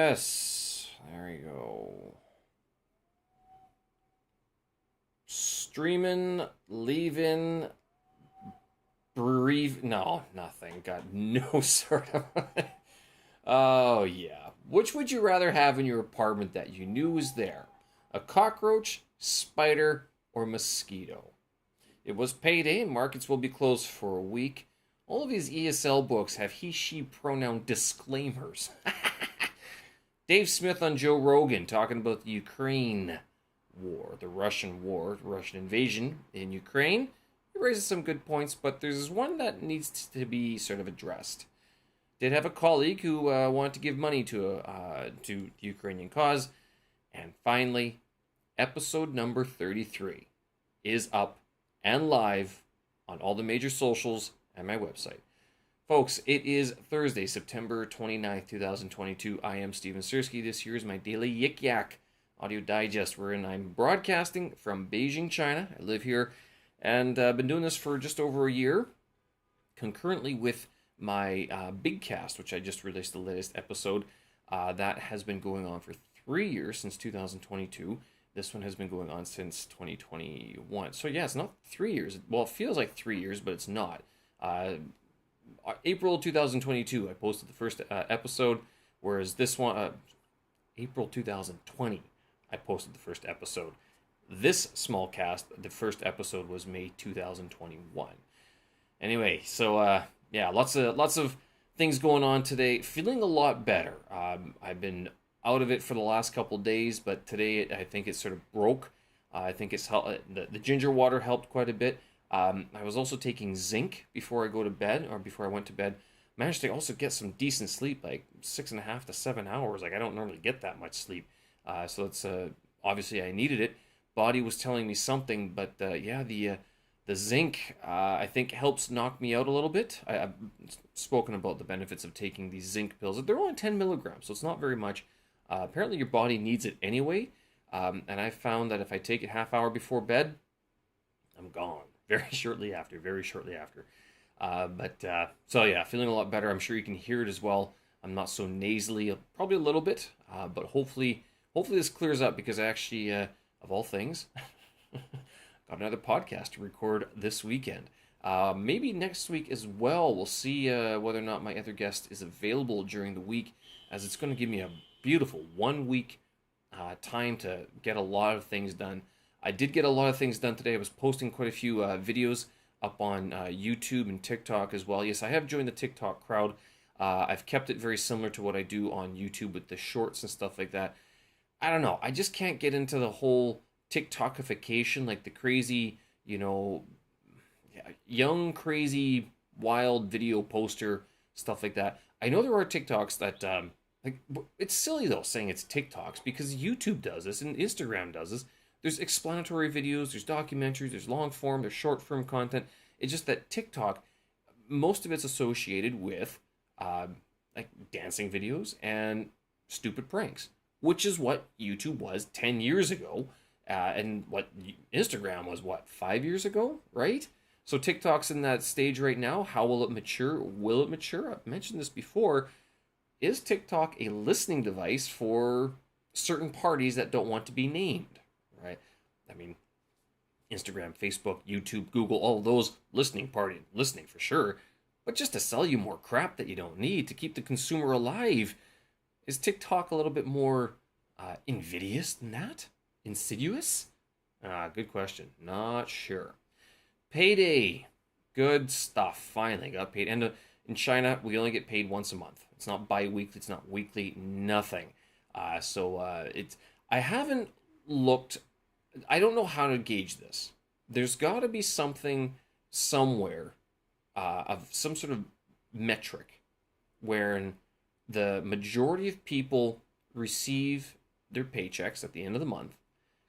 Yes. There you go. Streaming, leaving, breathe. No, nothing. Got no sort of. Oh, yeah. Which would you rather have in your apartment that you knew was there? A cockroach, spider, or mosquito? It was payday and markets will be closed for a week. All of these ESL books have he, she pronoun disclaimers. Dave Smith on Joe Rogan talking about the Ukraine war, the Russian invasion in Ukraine. He raises some good points, but there's one that needs to be sort of addressed. Did have a colleague who wanted to give money to the Ukrainian cause. And finally, episode number 33 is up and live on all the major socials and my website. Folks, it is Thursday, September 29th, 2022. I am Steven Sersky. This here is my daily Yik Yak audio digest, wherein I'm broadcasting from Beijing, China. I live here, and I've been doing this for just over a year, concurrently with my Big Cast, which I just released the latest episode. That has been going on for 3 years, since 2022. This one has been going on since 2021. So yeah, it's not 3 years. Well, it feels like 3 years, but it's not. April 2022, I posted the first episode, whereas this one, April 2020, I posted the first episode. This small cast, the first episode was May 2021. Anyway, so yeah, lots of things going on today. Feeling a lot better. I've been out of it for the last couple days, but today I think it sort of broke. I think it's the ginger water helped quite a bit. I was also taking zinc before I go to bed, or before I went to bed. Managed to also get some decent sleep, like 6.5 to 7 hours. Like, I don't normally get that much sleep. So it's obviously I needed it. Body was telling me something, but yeah, the zinc I think helps knock me out a little bit. I've spoken about the benefits of taking these zinc pills. They're only 10 milligrams, so it's not very much. Apparently your body needs it anyway. And I found that if I take it half hour before bed, I'm gone. Very shortly after. So yeah, feeling a lot better. I'm sure you can hear it as well. I'm not so nasally, probably a little bit, but hopefully this clears up, because I actually, of all things, got another podcast to record this weekend. Maybe next week as well. We'll see whether or not my other guest is available during the week, as it's going to give me a beautiful 1 week time to get a lot of things done. I did get a lot of things done today. I was posting quite a few videos up on YouTube and TikTok as well. Yes, I have joined the TikTok crowd. I've kept it very similar to what I do on YouTube with the shorts and stuff like that. I don't know. I just can't get into the whole TikTokification, like the crazy, young, crazy, wild video poster, stuff like that. I know there are TikToks that, like, it's silly though saying it's TikToks, because YouTube does this and Instagram does this. There's explanatory videos, there's documentaries, there's long form, there's short form content. It's just that TikTok, most of it's associated with like dancing videos and stupid pranks, which is what YouTube was 10 years ago, and what Instagram was, 5 years ago, right? So TikTok's in that stage right now. How will it mature? Will it mature? I've mentioned this before. Is TikTok a listening device for certain parties that don't want to be named? Right? I mean, Instagram, Facebook, YouTube, Google, all those listening for sure. But just to sell you more crap that you don't need to keep the consumer alive, is TikTok a little bit more invidious than that? Insidious? Good question. Not sure. Payday. Good stuff. Finally got paid. And in China, we only get paid once a month. It's not bi-weekly. It's not weekly. Nothing. It's. I haven't looked. I don't know how to gauge this. There's got to be something somewhere of some sort of metric where the majority of people receive their paychecks at the end of the month,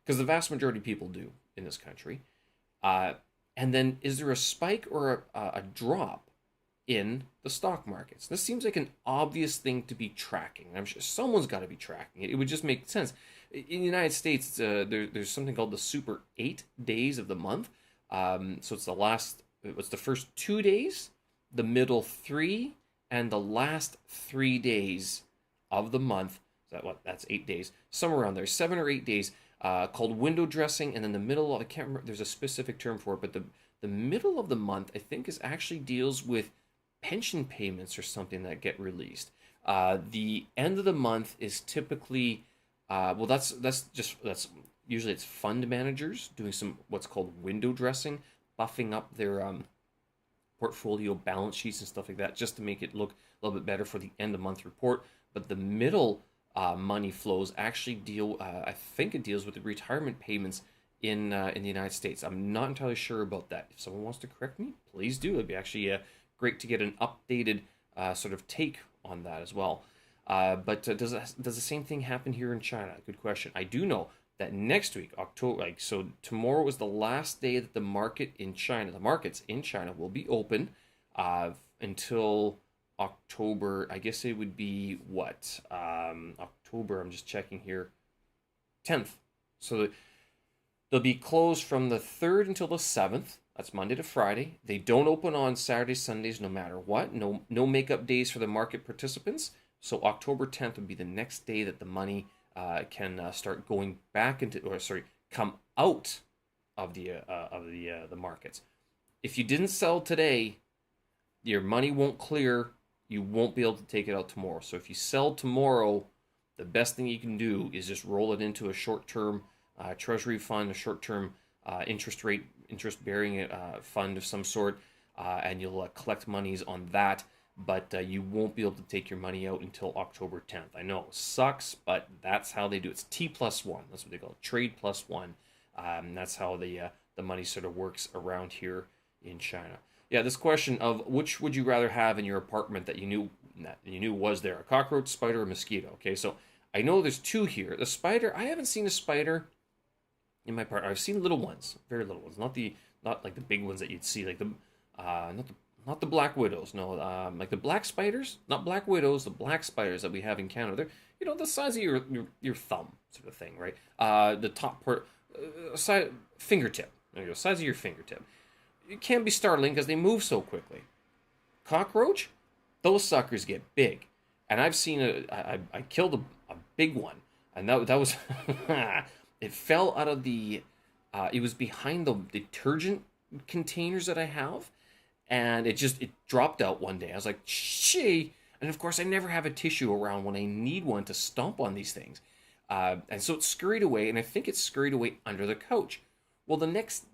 because the vast majority of people do in this country. And then is there a spike or a drop in the stock markets? This seems like an obvious thing to be tracking. I'm sure someone's got to be tracking it. It would just make sense. In the United States, there's something called the Super 8 days of the month. So it's the first 2 days, the middle 3, and the last 3 days of the month. So That's 8 days, somewhere around there, 7 or 8 days, called window dressing. And then the middle of, I can't remember, there's a specific term for it, but the middle of the month, I think, is actually deals with pension payments or something that get released. The end of the month is typically, that's usually it's fund managers doing some what's called window dressing, buffing up their portfolio balance sheets and stuff like that, just to make it look a little bit better for the end of month report. But the middle money flows actually deal, I think it deals with the retirement payments in the United States. I'm not entirely sure about that. If someone wants to correct me, please do. It'd be actually great to get an updated sort of take on that as well. But does the same thing happen here in China? Good question. I do know that next week, October, so tomorrow is the last day that the markets in China will be open until October. I guess it would be what? October, I'm just checking here, 10th. So they'll be closed from the 3rd until the 7th. That's Monday to Friday. They don't open on Saturdays, Sundays, no matter what. No makeup days for the market participants. So October 10th would be the next day that the money can start going back into, come out of the markets. If you didn't sell today, your money won't clear. You won't be able to take it out tomorrow. So if you sell tomorrow, the best thing you can do is just roll it into a short-term treasury fund, a short-term interest-bearing fund of some sort, and you'll collect monies on that. But you won't be able to take your money out until October 10th. I know, sucks, but that's how they do it. It's T+1. That's what they call it, trade +1. That's how the money sort of works around here in China. Yeah, this question of which would you rather have in your apartment that you knew was there, a cockroach, spider, or mosquito? Okay, so I know there's two here. The spider, I haven't seen a spider in my apartment. I've seen little ones, very little ones, not like the big ones that you'd see, like not the black widows, no, like the black spiders, not black widows, the black spiders that we have in Canada. They're, the size of your thumb, sort of thing, right? The top part, fingertip, there you go, size of your fingertip. It can be startling because they move so quickly. Cockroach, those suckers get big, and I've seen I killed a big one, and that was it fell out of the, it was behind the detergent containers that I have. And it dropped out one day. I was like, gee. And of course, I never have a tissue around when I need one to stomp on these things. And so it scurried away, and I think it scurried away under the couch. Well, the next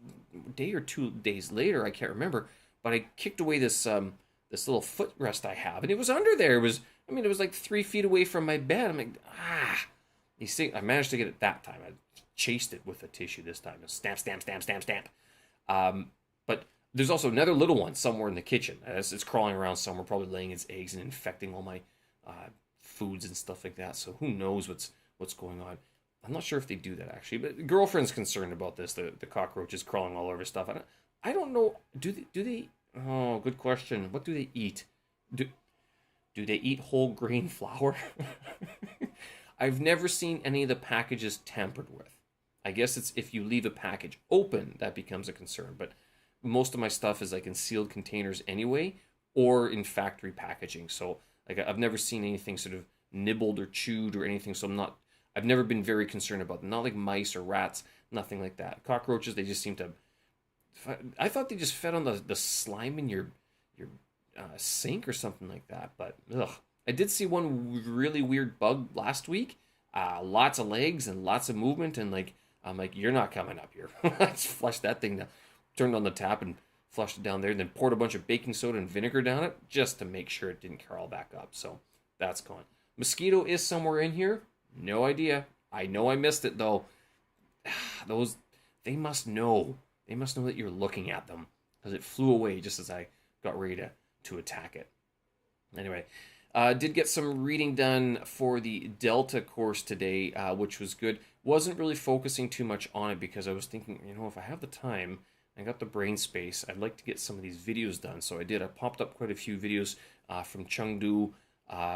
day or 2 days later, I can't remember, but I kicked away this little footrest I have, and it was under there. It was like 3 feet away from my bed. I'm like, You see, I managed to get it that time. I chased it with a tissue this time. Stamp, stamp, stamp, stamp, stamp. But there's also another little one somewhere in the kitchen. It's crawling around somewhere, probably laying its eggs and infecting all my foods and stuff like that. So who knows what's going on. I'm not sure if they do that, actually. But girlfriend's concerned about this, the cockroaches crawling all over stuff. I don't know. Do they? Oh, good question. What do they eat? Do they eat whole grain flour? I've never seen any of the packages tampered with. I guess it's if you leave a package open, that becomes a concern. But most of my stuff is like in sealed containers anyway, or in factory packaging. So like I've never seen anything sort of nibbled or chewed or anything. So I've never been very concerned about them. Not like mice or rats, nothing like that. Cockroaches, they just seem to. I thought they just fed on the slime in your sink or something like that. But ugh. I did see one really weird bug last week. Lots of legs and lots of movement, and I'm like, you're not coming up here. Let's flush that thing down. Turned on the tap and flushed it down there, and then poured a bunch of baking soda and vinegar down it just to make sure it didn't crawl back up. So that's gone. Mosquito is somewhere in here. No idea. I know I missed it though. They must know. They must know that you're looking at them, because it flew away just as I got ready to attack it. Anyway, did get some reading done for the Delta course today, which was good. Wasn't really focusing too much on it because I was thinking, if I have the time, I got the brain space, I'd like to get some of these videos done. So I did. I popped up quite a few videos from Chengdu,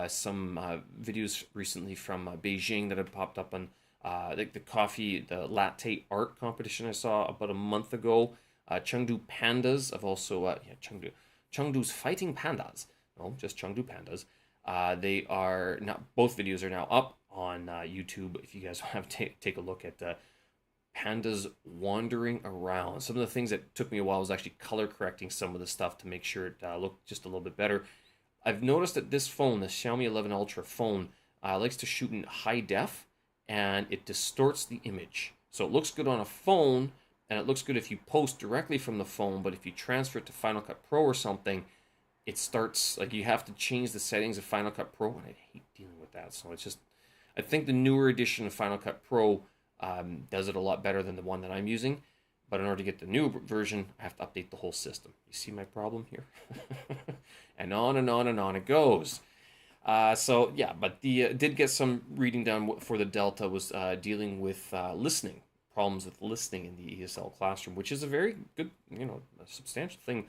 some videos recently from Beijing that had popped up on like the latte art competition I saw about a month ago. Chengdu Pandas. I've also Chengdu's Fighting Pandas. No, just Chengdu Pandas. They are now, both videos are now up on YouTube if you guys want to take a look at pandas wandering around. Some of the things that took me a while was actually color correcting some of the stuff to make sure it looked just a little bit better. I've noticed that this phone, the Xiaomi 11 Ultra phone, likes to shoot in high def, and it distorts the image. So it looks good on a phone, and it looks good if you post directly from the phone, but if you transfer it to Final Cut Pro or something, it starts, like, you have to change the settings of Final Cut Pro, and I hate dealing with that. So it's just, I think the newer edition of Final Cut Pro does it a lot better than the one that I'm using. But in order to get the new version, I have to update the whole system. You see my problem here? And on and on and on it goes. So yeah, but the did get some reading done for the Delta, was dealing with listening, problems with listening in the ESL classroom, which is a very good, a substantial thing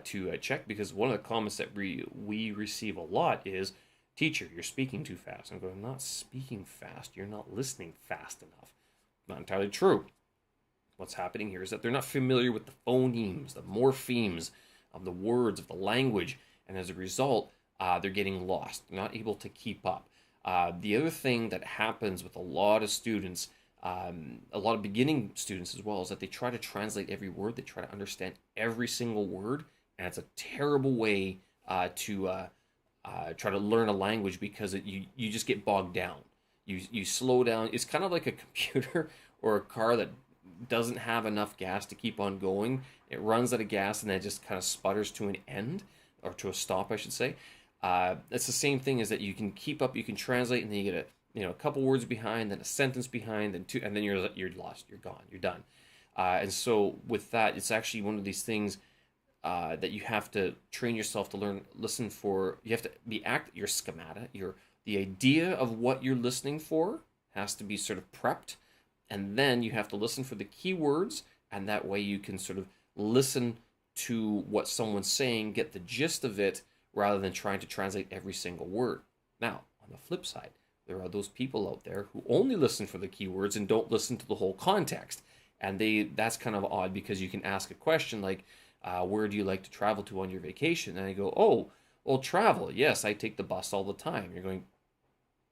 to check, because one of the comments that we receive a lot is, teacher, you're speaking too fast. I'm going, I'm not speaking fast, you're not listening fast enough. Not entirely true. What's happening here is that they're not familiar with the phonemes, the morphemes of the words, of the language, and as a result, they're getting lost. They're not able to keep up. The other thing that happens with a lot of students, a lot of beginning students as well, is that they try to translate every word. They try to understand every single word, and it's a terrible way to try to learn a language, because you just get bogged down. You slow down. It's kind of like a computer or a car that doesn't have enough gas to keep on going. It runs out of gas and then it just kind of sputters to an end, or to a stop, I should say. It's the same thing, is that you can keep up, you can translate, and then you get a couple words behind, then a sentence behind, then two, and then you're lost, you're gone, you're done. And so with that, it's actually one of these things that you have to train yourself to listen for. You have to your schemata, the idea of what you're listening for has to be sort of prepped. And then you have to listen for the keywords, and that way you can sort of listen to what someone's saying, get the gist of it, rather than trying to translate every single word. Now, on the flip side, there are those people out there who only listen for the keywords and don't listen to the whole context. And that's kind of odd, because you can ask a question like, where do you like to travel to on your vacation? And I go, oh, well, travel. Yes, I take the bus all the time. You're going,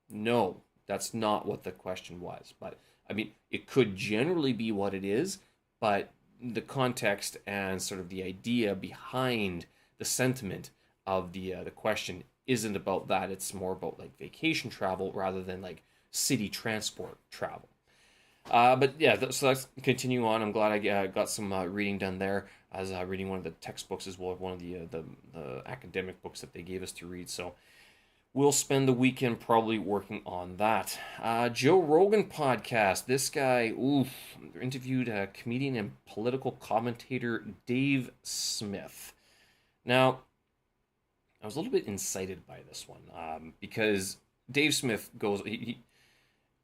no, that's not what the question was. But I mean, it could generally be what it is, but the context and sort of the idea behind the sentiment of the question isn't about that. It's more about like vacation travel rather than like city transport travel. But yeah, so let's continue on. I'm glad I got some reading done there, as reading one of the textbooks as well, one of the academic books that they gave us to read. So we'll spend the weekend probably working on that. Joe Rogan podcast. This guy, interviewed comedian and political commentator Dave Smith. Now, I was a little bit incited by this one because Dave Smith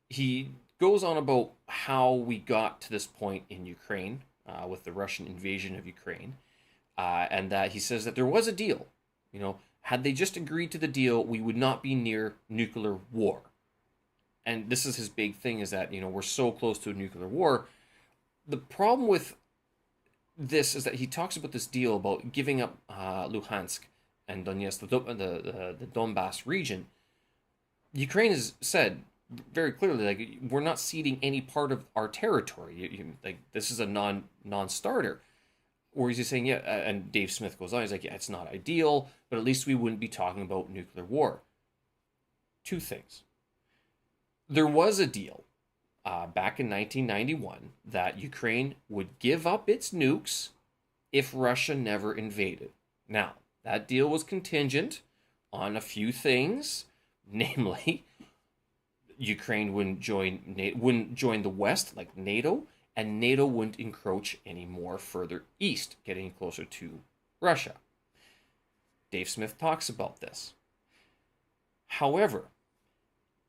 he goes on about how we got to this point in Ukraine with the Russian invasion of Ukraine, and that he says that there was a deal. Had they just agreed to the deal, we would not be near nuclear war. And this is his big thing, is that, we're so close to a nuclear war. The problem with this is that he talks about this deal about giving up Luhansk and Donetsk, the Donbass region. Ukraine has said very clearly, like, we're not ceding any part of our territory. Like, this is a non-starter. Or is he saying, yeah, and Dave Smith goes on, he's like, yeah, it's not ideal, but at least we wouldn't be talking about nuclear war. Two things. There was a deal back in 1991 that Ukraine would give up its nukes if Russia never invaded. Now, that deal was contingent on a few things, namely, Ukraine wouldn't join the West, like NATO, and NATO wouldn't encroach any more further east, getting closer to Russia. Dave Smith talks about this. However,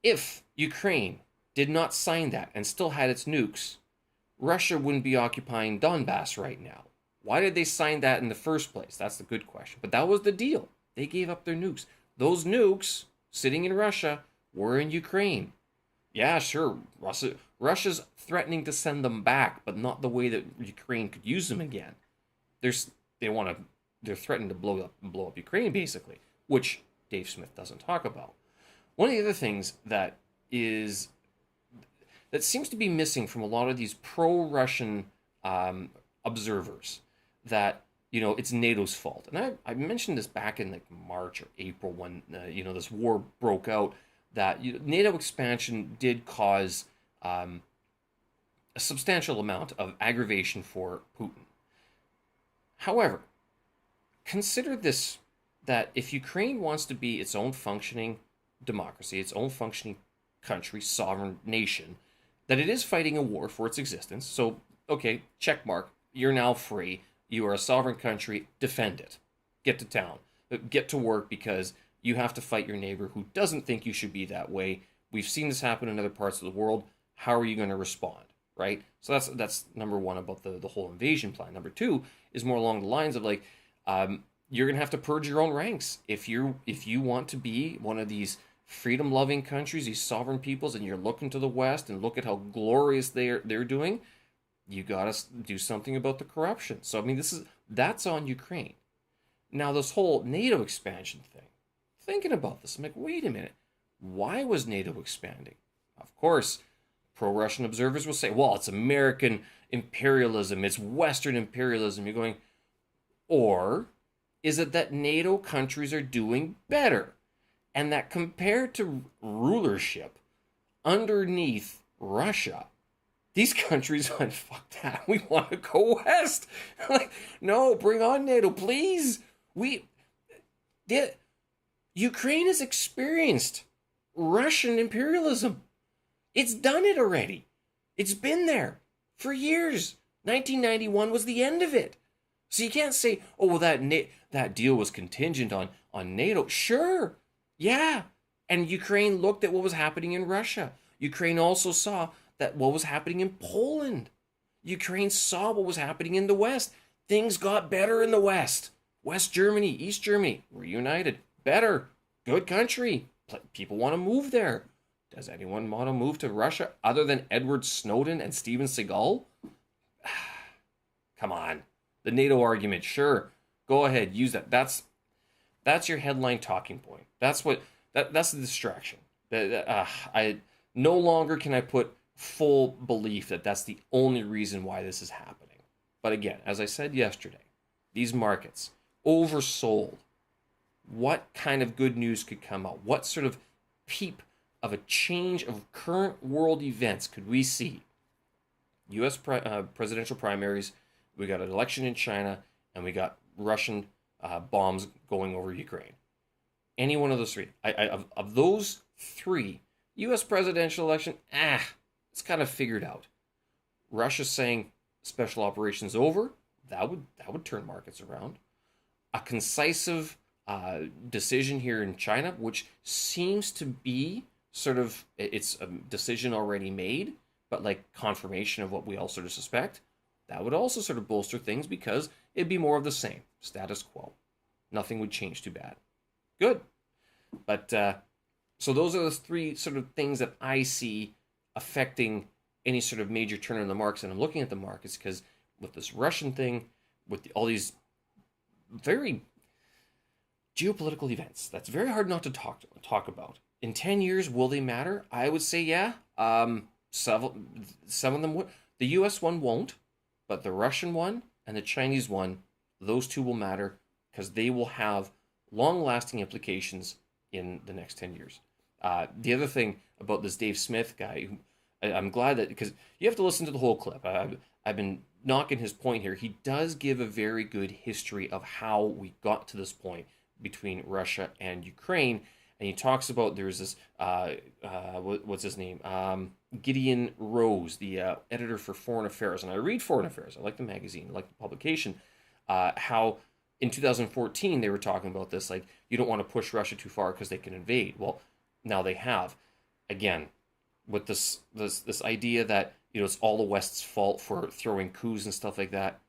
if Ukraine did not sign that and still had its nukes, Russia wouldn't be occupying Donbass right now. Why did they sign that in the first place? That's the good question. But that was the deal. They gave up their nukes. Those nukes, sitting in Russia, were in Ukraine. Yeah, sure, Russia's threatening to send them back, but not the way that Ukraine could use them again. They're threatening to blow up Ukraine, basically, which Dave Smith doesn't talk about. One of the other things that is that seems to be missing from a lot of these pro-Russian observers, that it's NATO's fault. And I mentioned this back in like March or April when this war broke out, that NATO expansion did cause a substantial amount of aggravation for Putin. However, consider this, that if Ukraine wants to be its own functioning democracy, its own functioning country, sovereign nation, that it is fighting a war for its existence. So, okay, check mark, you're now free. You are a sovereign country, defend it. Get to town. Get to work, because you have to fight your neighbor who doesn't think you should be that way. We've seen this happen in other parts of the world. How are you going to respond, right? So that's number one about the whole invasion plan. Number two is more along the lines of like, you're going to have to purge your own ranks. If you want to be one of these freedom-loving countries, these sovereign peoples, and you're looking to the West and look at how glorious they're doing, you got to do something about the corruption. So I mean, that's on Ukraine. Now this whole NATO expansion thing, thinking about this, I'm like, wait a minute, why was NATO expanding? Of course, pro-Russian observers will say, well, it's American imperialism, it's Western imperialism. You're going, or is it that NATO countries are doing better? And that compared to rulership underneath Russia, these countries went, fuck that, we want to go west. Like, no, bring on NATO, please. Ukraine has experienced Russian imperialism. It's done it already. It's been there for years. 1991 was the end of it. So you can't say, oh, well, that deal was contingent on NATO. Sure, yeah. And Ukraine looked at what was happening in Russia. Ukraine also saw that what was happening in Poland. Ukraine saw what was happening in the West. Things got better in the West. West Germany, East Germany, reunited. Better. Good country. People want to move there. Does anyone want to move to Russia other than Edward Snowden and Steven Seagal? Come on. The NATO argument, sure. Go ahead, use that. That's your headline talking point. That's the distraction. I no longer can I put full belief that that's the only reason why this is happening. But again, as I said yesterday, these markets oversold. What kind of good news could come out? What sort of peep of a change of current world events could we see? U.S. presidential primaries, we got an election in China, and we got Russian bombs going over Ukraine. Any one of those three. Of those three, U.S. presidential election, it's kind of figured out. Russia saying special operations over, that would turn markets around. A concisive decision here in China, which seems to be sort of, it's a decision already made, but like confirmation of what we all sort of suspect, that would also sort of bolster things, because it'd be more of the same, status quo. Nothing would change too bad. Good. But so those are the three sort of things that I see affecting any sort of major turn in the markets. And I'm looking at the markets because with this Russian thing, with all these very geopolitical events, that's very hard not to talk about. In 10 years, will they matter? I would say yeah. Some of them would. The U.S. one won't, but the Russian one and the Chinese one, those two will matter, because they will have long-lasting implications in the next 10 years. The other thing about this Dave Smith guy, I'm glad that, because you have to listen to the whole clip. I've been knocking his point here. He does give a very good history of how we got to this point between Russia and Ukraine. And he talks about, there's this, what's his name? Gideon Rose, the editor for Foreign Affairs. And I read Foreign Affairs. I like the magazine. I like the publication. How in 2014 they were talking about this, like, you don't want to push Russia too far because they can invade. Well, now they have. Again, with this idea that, it's all the West's fault for throwing coups and stuff like that.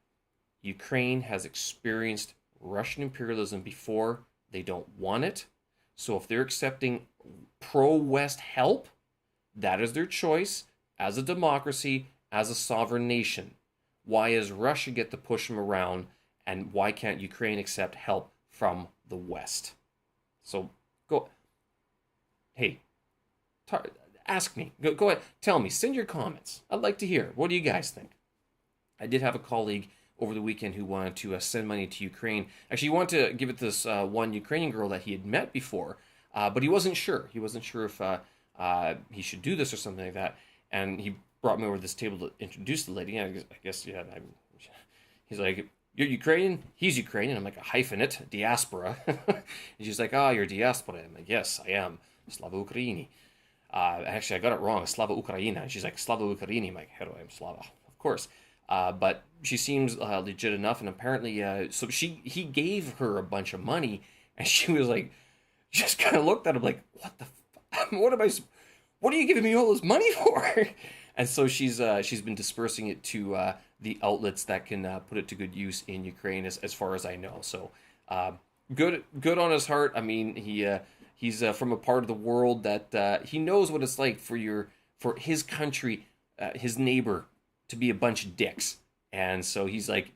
Ukraine has experienced Russian imperialism before. They don't want it. So if they're accepting pro-West help, that is their choice as a democracy, as a sovereign nation. Why does Russia get to push them around, and why can't Ukraine accept help from the West? So go. Hey, Ask me. Go ahead. Tell me. Send your comments. I'd like to hear. What do you guys think? I did have a colleague over the weekend who wanted to send money to Ukraine. Actually, he wanted to give it to this one Ukrainian girl that he had met before, but he wasn't sure. He wasn't sure if he should do this or something like that. And he brought me over to this table to introduce the lady. I guess yeah. He's like, "You're Ukrainian?" He's Ukrainian. I'm like, a hyphenate, diaspora. And she's like, "Ah, you're diaspora." I'm like, "Yes, I am. Slava Ukraini." Actually, I got it wrong. Slava Ukraina. And she's like, "Slava Ukraini." I'm like, "Heroyam Slava." Of course. But she seems legit enough, and apparently, so he gave her a bunch of money, and she was like, just kind of looked at him like, "What the? What are you giving me all this money for?" And so she's been dispersing it to the outlets that can put it to good use in Ukraine, as far as I know. So good on his heart. I mean, he's from a part of the world that he knows what it's like for his country, his neighbor, to be a bunch of dicks. And so he's like,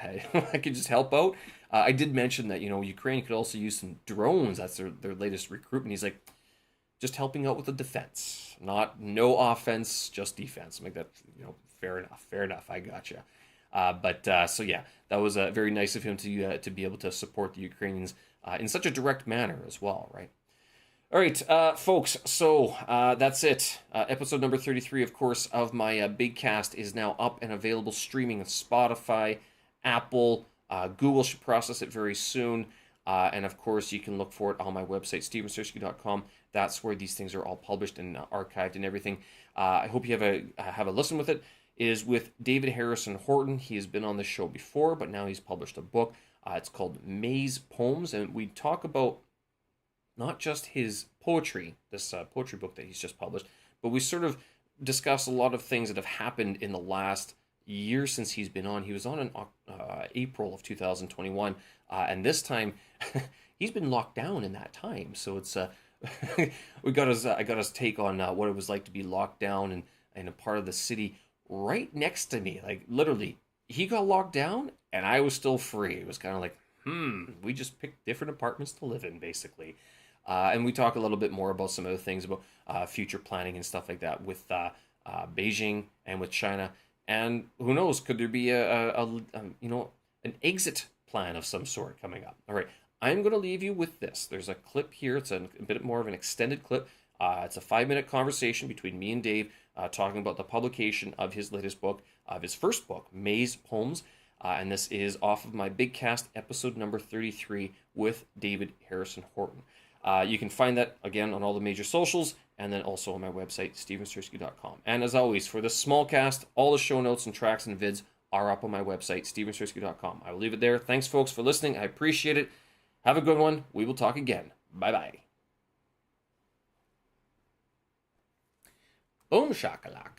I could just help out. I did mention that, Ukraine could also use some drones. That's their latest recruitment. He's like, just helping out with the defense. No offense, just defense. I'm like, that, fair enough. I gotcha. So yeah, that was very nice of him to be able to support the Ukrainians in such a direct manner as well, right? All right, folks, so that's it. Episode number 33, of course, of my big cast is now up and available, streaming on Spotify, Apple, Google should process it very soon. And, of course, you can look for it on my website, stevensersky.com. That's where these things are all published and archived and everything. I hope you have a listen with it. It is with David Harrison Horton. He has been on the show before, but now he's published a book. It's called Maze Poems, and we talk about not just his poetry, this poetry book that he's just published, but we sort of discuss a lot of things that have happened in the last year since he's been on. He was on in April of 2021, and this time he's been locked down in that time. So it's I got his take on what it was like to be locked down in a part of the city right next to me. Like literally, he got locked down and I was still free. It was kind of like, we just picked different apartments to live in, basically. And we talk a little bit more about some other things about future planning and stuff like that with Beijing and with China. And who knows, could there be an exit plan of some sort coming up? All right, I'm going to leave you with this. There's a clip here. It's a bit more of an extended clip. It's a 5-minute conversation between me and Dave talking about the publication of his latest book, of his first book, Maze Poems. And this is off of my Big Cast episode number 33 with David Harrison Horton. You can find that, again, on all the major socials, and then also on my website, stevensersky.com. And as always, for this small cast, all the show notes and tracks and vids are up on my website, stevensersky.com. I will leave it there. Thanks, folks, for listening. I appreciate it. Have a good one. We will talk again. Bye-bye. Boom shakalak.